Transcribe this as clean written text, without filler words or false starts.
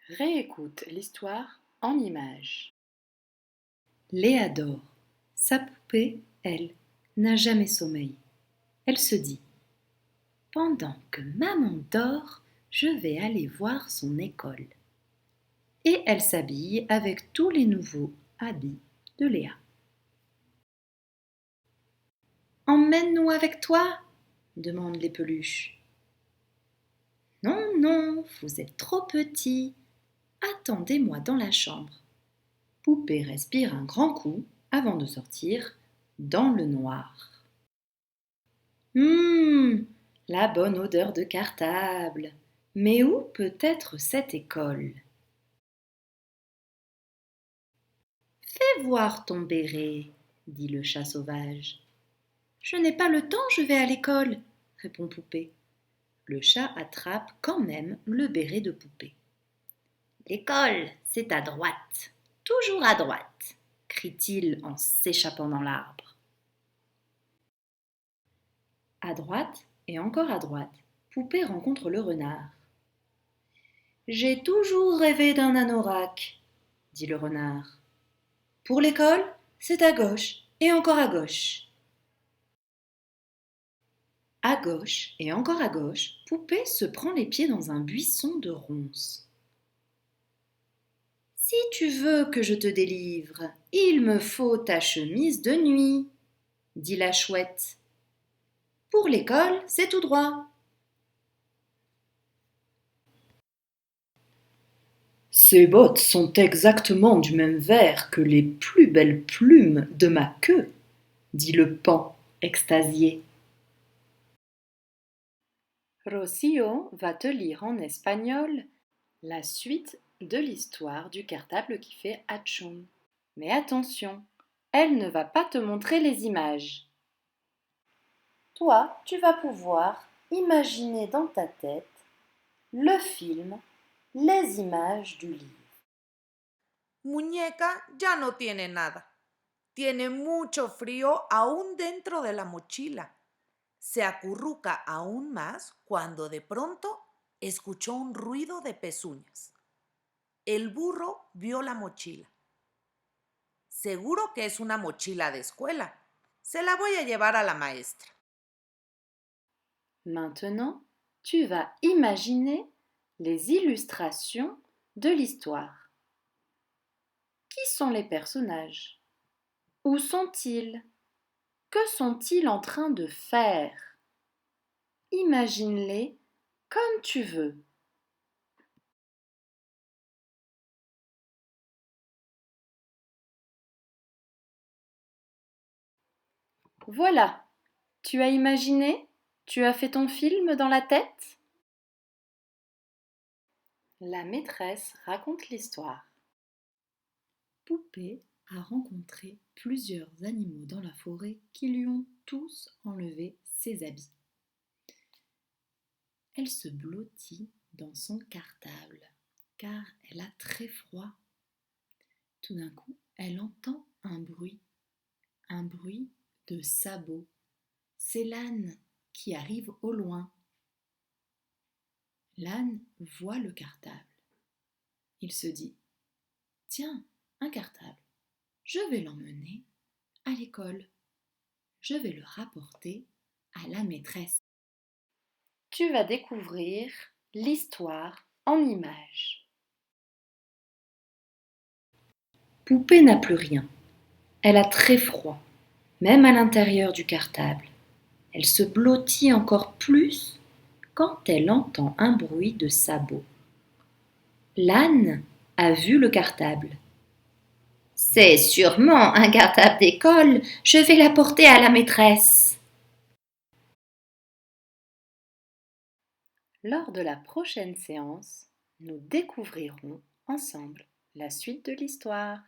Réécoute l'histoire en images. Léa dort. Sa poupée, elle, n'a jamais sommeil. Elle se dit: pendant que maman dort, je vais aller voir son école. Et elle s'habille avec tous les nouveaux habits de Léa. Emmène-nous avec toi, demandent les peluches. Non, non, vous êtes trop petit. Attendez-moi dans la chambre. Poupée respire un grand coup avant de sortir dans le noir. La bonne odeur de cartable. Mais où peut être cette école? Fais voir ton béret, dit le chat sauvage. Je n'ai pas le temps, je vais à l'école, répond Poupée. Le chat attrape quand même le béret de Poupée. L'école, c'est à droite, toujours à droite, crie-t-il en s'échappant dans l'arbre. À droite et encore à droite, Poupée rencontre le renard. J'ai toujours rêvé d'un anorak, dit le renard. Pour l'école, c'est à gauche et encore à gauche. À gauche et encore à gauche, Poupée se prend les pieds dans un buisson de ronces. Si tu veux que je te délivre, il me faut ta chemise de nuit, dit la chouette. Pour l'école, c'est tout droit. Ces bottes sont exactement du même vert que les plus belles plumes de ma queue, dit le paon, extasié. Rocío va te lire en espagnol la suite de l'histoire du cartable qui fait atchoum. Mais attention, elle ne va pas te montrer les images. Toi, tu vas pouvoir imaginer dans ta tête le film, les images du livre. Muñeca ya no tiene nada. Tiene mucho frío aún dentro de la mochila. Se acurruca aún más cuando de pronto escuchó un ruido de pezuñas. El burro vio la mochila. Seguro que es una mochila de escuela. Se la voy a llevar a la maestra. Maintenant, tu vas imaginer les illustrations de l'histoire. Qui sont les personnages? Où sont-ils? Que sont-ils en train de faire? Imagine-les comme tu veux. Voilà, tu as imaginé? Tu as fait ton film dans la tête? La maîtresse raconte l'histoire. Poupée a rencontré plusieurs animaux dans la forêt qui lui ont tous enlevé ses habits. Elle se blottit dans son cartable car elle a très froid. Tout d'un coup, elle entend un bruit de sabots. C'est l'âne qui arrive au loin. L'âne voit le cartable. Il se dit: tiens, un cartable, je vais l'emmener à l'école. Je vais le rapporter à la maîtresse. Tu vas découvrir l'histoire en images. Poupée n'a plus rien. Elle a très froid, même à l'intérieur du cartable. Elle se blottit encore plus quand elle entend un bruit de sabots. L'âne a vu le cartable. C'est sûrement un cartable d'école, je vais l'apporter à la maîtresse. Lors de la prochaine séance, nous découvrirons ensemble la suite de l'histoire.